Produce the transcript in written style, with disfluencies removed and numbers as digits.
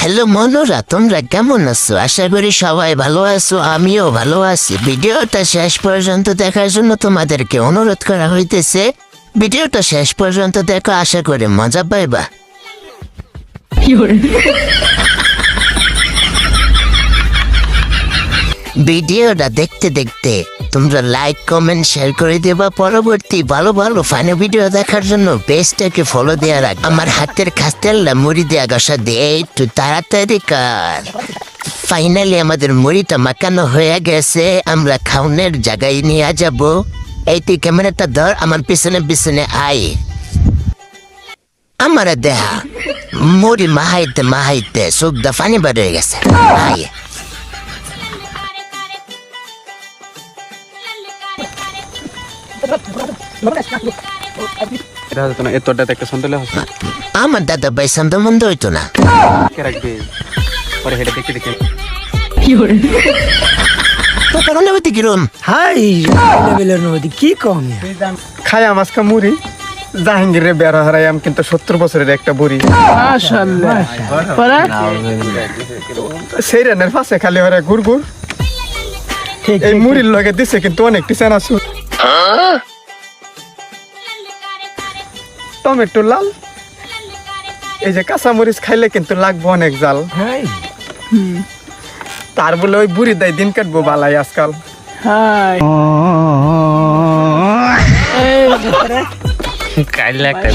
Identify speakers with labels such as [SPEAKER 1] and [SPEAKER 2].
[SPEAKER 1] Hello মনুরা, তোমরা কেমন আছো? আশা করি সবাই ভালো আছো, আমিও ভালো আছি। ভিডিওটা শেষ পর্যন্ত দেখার জন্য তোমাদেরকে অনুরোধ করা হইতেছে। ভিডিওটা শেষ পর্যন্ত দেখো, আশা করি মজা পাইবা। ভিডিওটা দেখতে দেখতে তোমরা লাইক কমেন্ট শেয়ার করে দেবা। পরবর্তী ভালো ভালো ফানি ভিডিও দেখার জন্য পেজটাকে ফলো দেওয়া রাখ। আমার হাতের খাস্তেল্লা মুড়ি দেওয়া ঘষা দিয়ে একটু তাড়াতাড়ি কর। ফাইনালি আমাদের মুড়িটা মাখানো হয়ে গেছে, আমরা খাওনের জায়গায় নিয়ে যাব। এই তুই ক্যামেরাটা ধর, আমার পিছনে পিছনে আয়। আমার দেহা মুড়ি মাহাইতে মাহাইতে সুখদা ফানি বার হয়ে গেছে। আয় আমার দাদা ভাই সন্দ মন্দ হইতো না। কিরম
[SPEAKER 2] হাই লেভেলের নদী কি কম
[SPEAKER 3] খাই আমাজকা মুড়ি জাহাঙ্গীরের বেড়া হারাইয়াম কিন্তু 70 বছরের একটা বুড়ি সেই রানের পাশে খালি হরে গুড় গুড় এই মুড়ির লগে দিছে কিন্তু অনেক টিচান আছে। টমেটো লাল, এই যে কাঁচা মরিচ খাইলে কিন্তু লাগবো অনেক জাল। তার বলে ওই বুড়ি দেয় দিন কাটবো বালাই আজকাল।
[SPEAKER 4] কাইলে একটা